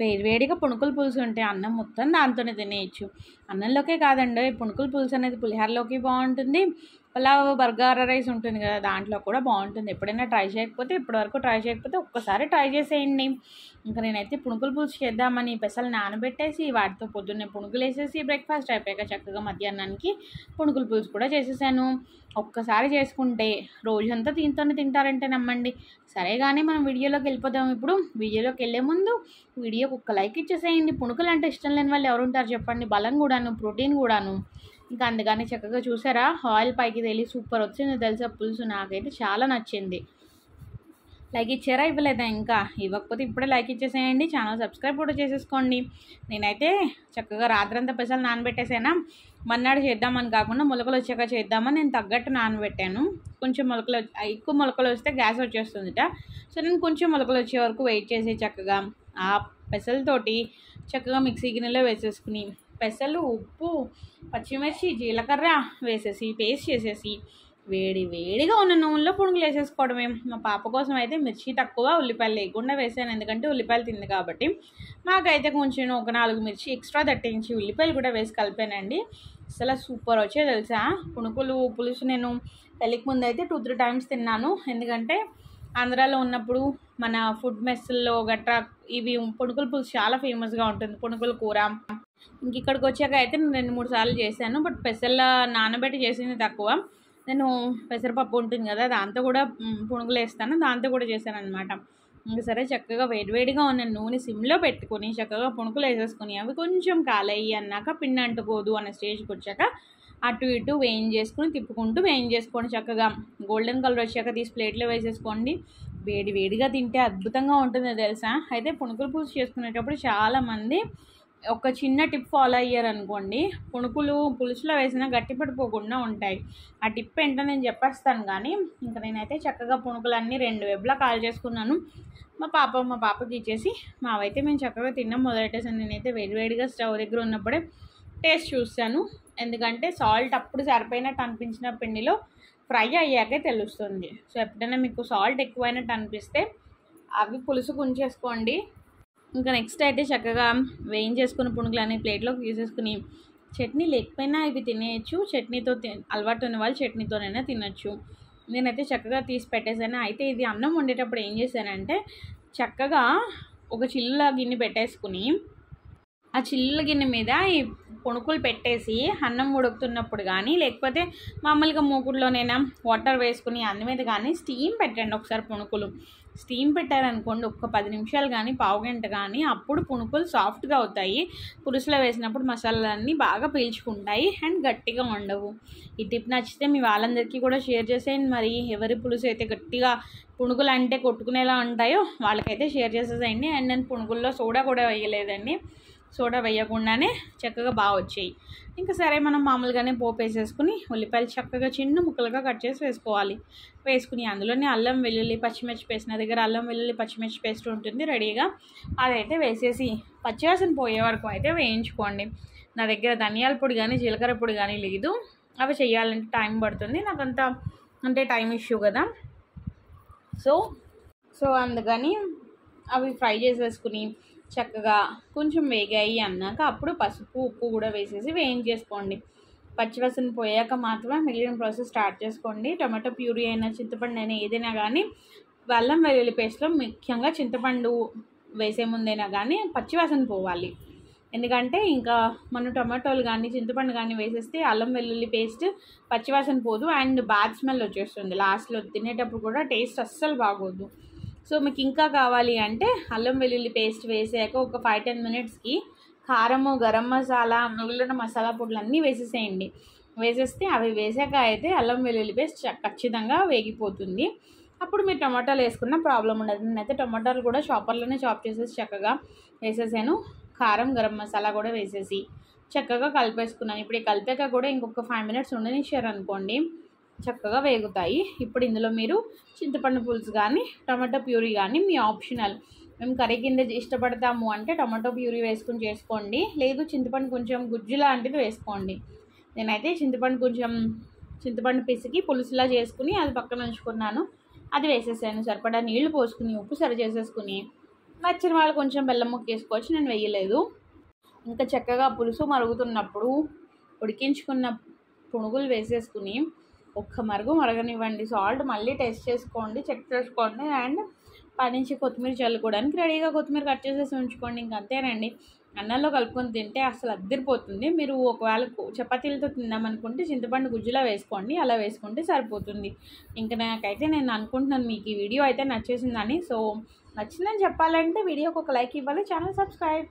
వేడివేడిగా పునుకుల పులుసు ఉంటే అన్నం మొత్తం దాంతోనే తినేయచ్చు. అన్నంలోకే కాదండి, పునుకుల పులుసు అనేది పులిహోరలోకి బాగుంటుంది. పులావ్ బగారా రైస్ ఉంటుంది కదా, దాంట్లో కూడా బాగుంటుంది. ఎప్పుడైనా ట్రై చేయకపోతే, ఇప్పటివరకు ట్రై చేయకపోతే ఒక్కసారి ట్రై చేసేయండి. ఇంకా నేనైతే పునుకుల పులుసు చేద్దామని పెసలు నానబెట్టేసి వాటితో పొద్దున్నే పునుకులు వేసేసి బ్రేక్ఫాస్ట్ అయిపోయాక చక్కగా మధ్యాహ్నానికి పునుకుల పులుసు కూడా చేసేసాను. ఒక్కసారి చేసుకుంటే రోజంతా దీంతోనే తింటారంటే నమ్మండి. సరే కానీ మనం వీడియోలోకి వెళ్ళిపోదాం. ఇప్పుడు వీడియోలోకి వెళ్ళే ముందు వీడియోకి ఒక లైక్ ఇచ్చేసేయండి. పునుకులు అంటే ఇష్టం లేని వాళ్ళు ఎవరుంటారు చెప్పండి. బలం కూడాను, ప్రోటీన్ కూడాను. ఇంకా అందుకని చక్కగా చూసారా, ఆయిల్ పైకి తేలి సూపర్ వచ్చింది తెలుసా పులుసు. నాకైతే చాలా నచ్చింది. లైక్ ఇచ్చారా, ఇవ్వలేదా? ఇంకా ఇవ్వకపోతే ఇప్పుడే లైక్ ఇచ్చేసేయండి. ఛానల్ సబ్స్క్రైబ్ కూడా చేసేసుకోండి. నేనైతే చక్కగా రాత్రంతా పెసలు నానబెట్టేసానా, మన్నాడు చేద్దామని కాకుండా మొలకలు వచ్చాక చేద్దామని నేను తగ్గట్టు నానబెట్టాను. కొంచెం మొలకలు ఎక్కువ మొలకలు వస్తే గ్యాస్ వచ్చేస్తుందిట. సో నేను కొంచెం మొలకలు వచ్చే వరకు వెయిట్ చేసి చక్కగా ఆ పెసలతోటి చక్కగా మిక్సీ గిన్నెలో వేసేసుకుని పెసలు, ఉప్పు, పచ్చిమిర్చి, జీలకర్ర వేసేసి పేస్ట్ చేసేసి వేడిగా ఉన్న నూనెలో పునుగులు వేసేసుకోవడమే. మా పాప కోసం అయితే మిర్చి తక్కువ, ఉల్లిపాయలు లేకుండా వేసాను. ఎందుకంటే ఉల్లిపాయలు తింది కాబట్టి. మాకైతే కొంచెం ఒక 4 మిర్చి ఎక్స్ట్రా దట్టించి ఉల్లిపాయలు కూడా వేసి కలిపానండి. అసలు సూపర్ వచ్చే తెలుసా పునుకులు పులుసు. నేను పెళ్ళికి ముందు అయితే 2-3 టైమ్స్ తిన్నాను. ఎందుకంటే ఆంధ్రాలో ఉన్నప్పుడు మన ఫుడ్ మెస్సుల్లో గట్రా ఇవి పునుకుల పులుసు చాలా ఫేమస్గా ఉంటుంది, పునుకుల కూర. ఇంక ఇక్కడికి వచ్చాక అయితే నేను 2-3 సార్లు చేశాను. బట్ పెసల నానబెట్టి చేసింది తక్కువ. నేను పెసరపప్పు ఉంటుంది కదా, దాంతో కూడా పునుగులు వేస్తాను, దాంతో కూడా చేశాను అనమాట. ఇంకా సరే చక్కగా వేడివేడిగా ఉన్న నూనె సిమ్లో పెట్టుకొని చక్కగా పునుకులు వేసేసుకొని అవి కొంచెం కాలయ్యి అన్నాక పిండి అంటుకోదు అనే స్టేజ్కి వచ్చాక అటు ఇటు వేయించేసుకుని తిప్పుకుంటూ వేయించేసుకోండి. చక్కగా గోల్డెన్ కలర్ వచ్చాక తీసి ప్లేట్లో వేసేసుకోండి. వేడిగా తింటే అద్భుతంగా ఉంటుంది తెలుసా. అయితే పునుకులు పులుసు చేసుకునేటప్పుడు చాలామంది ఒక చిన్న టిప్ ఫాలో అయ్యారనుకోండి, పునుకులు పులుసులో వేసినా గట్టి పడిపోకుండా ఉంటాయి. ఆ టిప్ ఏంటో నేను చెప్పేస్తాను. కానీ ఇంకా నేనైతే చక్కగా పునుకులన్నీ 2 వైపులా కాల్ చేసుకున్నాను. మా పాపకి ఇచ్చేసి మావైతే మేము చక్కగా తిన్నాం మొదలెట్టేసాను. నేనైతే వేడివేడిగా స్టవ్ దగ్గర ఉన్నప్పుడే టేస్ట్ చూస్తాను. ఎందుకంటే సాల్ట్ అప్పుడు సరిపోయినట్టు అనిపించిన పిండిలో ఫ్రై అయ్యాకే తెలుస్తుంది. సో ఎప్పుడైనా మీకు సాల్ట్ ఎక్కువైనట్టు అనిపిస్తే అవి పులుసు ఉంచేసుకోండి. ఇంకా నెక్స్ట్ అయితే చక్కగా వేయించేసుకున్న పునుగులన్నీ ప్లేట్లోకి తీసేసుకుని చట్నీ లేకపోయినా ఇవి తినేయచ్చు. చట్నీతో అలవాటు ఉన్న వాళ్ళు చట్నీతోనైనా తినచ్చు. నేనైతే చక్కగా తీసి పెట్టేశాను. అయితే ఇది అన్నం వండేటప్పుడు ఏం చేశానంటే చక్కగా ఒక చిల్లుల గిన్నె పెట్టేసుకుని ఆ చిల్లుల గిన్నె మీద ఈ పునుకులు పెట్టేసి అన్నం ఉడుకుతున్నప్పుడు కానీ లేకపోతే మామూలుగా మూకుడులోనైనా వాటర్ వేసుకుని అందు మీద కానీ స్టీమ్ పెట్టండి ఒకసారి. పునుకులు స్టీమ్ పెట్టారనుకోండి ఒక 10 నిమిషాలు కానీ పావుగంట కానీ, అప్పుడు పునుకులు సాఫ్ట్గా అవుతాయి. పులుసులో వేసినప్పుడు మసాలాలన్నీ బాగా పీల్చుకుంటాయి అండ్ గట్టిగా ఉండవు. ఈ టిప్ నచ్చితే మీ వాళ్ళందరికీ కూడా షేర్ చేసేయండి. మరి ఎవరి పులుసు అయితే గట్టిగా పునుకులు అంటే కొట్టుకునేలా ఉంటాయో వాళ్ళకైతే షేర్ చేసేసేయండి. అండ్ నేను పునుకుల్లో సోడా కూడా వేయలేదండి, సోడా వేయకుండానే చక్కగా బాగా వచ్చాయి. ఇంకా సరే మనం మామూలుగానే పోపు వేసేసుకుని ఉల్లిపాయలు చక్కగా చిన్న ముక్కలుగా కట్ చేసి వేసుకోవాలి. వేసుకుని అందులోనే అల్లం వెల్లుల్లి పచ్చిమిర్చి పేస్ట్, నా దగ్గర అల్లం వెల్లుల్లి పచ్చిమిర్చి పేస్ట్ ఉంటుంది రెడీగా, అదైతే వేసేసి పచ్చివాసన పోయే వరకు అయితే వేయించుకోండి. నా దగ్గర ధనియాల పొడి కానీ జీలకర్ర పొడి కానీ లేదు. అవి చేయాలంటే టైం పడుతుంది, నాకంతా అంటే టైం ఇష్యూ కదా. సో అందుకని అవి ఫ్రై చేసేసుకుని చక్కగా కొంచెం వేగాయి అన్నాక అప్పుడు పసుపు ఉప్పు కూడా వేసేసి వేయించేసుకోండి. పచ్చివాసన పోయాక మాత్రమే మిగిలిన ప్రాసెస్ స్టార్ట్ చేసుకోండి. టమాటో ప్యూరీ అయినా చింతపండు అయినా ఏదైనా కానీ అల్లం వెల్లుల్లి పేస్ట్లో ముఖ్యంగా చింతపండు వేసే ముందైనా కానీ పచ్చివాసన పోవాలి. ఎందుకంటే ఇంకా మనం టమాటోలు కానీ చింతపండు కానీ వేసేస్తే అల్లం వెల్లుల్లి పేస్ట్ పచ్చివాసన పోదు అండ్ బ్యాడ్ స్మెల్ వచ్చేస్తుంది. లాస్ట్లో తినేటప్పుడు కూడా టేస్ట్ అస్సలు బాగోదు. సో మీకు ఇంకా కావాలి అంటే అల్లం వెల్లుల్లి పేస్ట్ వేసాక ఒక 5-10 మినిట్స్కి కారము, గరం మసాలా, మిగిలిన మసాలా పొడులు అన్నీ వేసేసేయండి. వేసేస్తే అవి వేసాక అయితే అల్లం వెల్లుల్లి పేస్ట్ ఖచ్చితంగా వేగిపోతుంది. అప్పుడు మీరు టమాటాలు వేసుకున్న ప్రాబ్లం ఉండదు. నేనైతే టమాటాలు కూడా చాపర్లోనే చాప్ చేసేసి చక్కగా వేసేసాను. కారం, గరం మసాలా కూడా వేసేసి చక్కగా కలిపేసుకున్నాను. ఇప్పుడు ఈ కలిపాక కూడా ఇంకొక 5 మినిట్స్ ఉండనిచ్చారనుకోండి చక్కగా వేగుతాయి. ఇప్పుడు ఇందులో మీరు చింతపండు పులుసు కానీ టమాటో ప్యూరీ కానీ మీ ఆప్షనల్. మేము కర్రీ కింద ఇష్టపడతాము అంటే టమాటో ప్యూరీ వేసుకుని చేసుకోండి, లేదు చింతపండు కొంచెం గుజ్జు లాంటిది వేసుకోండి. నేనైతే చింతపండు పిసికి పులుసులా చేసుకుని అది పక్కన ఉంచుకున్నాను. అది వేసేసాను. సరిపడా నీళ్లు పోసుకుని ఉప్పు సరి చేసేసుకుని నచ్చిన వాళ్ళు కొంచెం బెల్లం ముక్క వేసుకోవచ్చు, నేను వేయలేదు. ఇంకా చక్కగా పులుసు మరుగుతున్నప్పుడు ఉడికించుకున్న పునుగులు వేసేసుకుని ఒక్క మరుగు మరగనివ్వండి. సాల్ట్ మళ్ళీ టేస్ట్ చేసుకోండి, చెక్ చేసుకోండి. అండ్ పైనుంచి కొత్తిమీర చల్లుకోవడానికి రెడీగా కొత్తిమీర కట్ చేసేసి ఉంచుకోండి. ఇంక అంతేనండి. అన్నంలో కలుపుకొని తింటే అసలు అద్దరిపోతుంది. మీరు ఒకవేళ చపాతీలతో తిందామనుకుంటే చింతపండు గుజ్జులా వేసుకోండి, అలా వేసుకుంటే సరిపోతుంది. ఇంకా నాకైతే నేను అనుకుంటున్నాను మీకు ఈ వీడియో అయితే నచ్చేసిందని. సో నచ్చిందని చెప్పాలంటే వీడియోకి ఒక లైక్ ఇవ్వాలి, ఛానల్ సబ్స్క్రైబ్.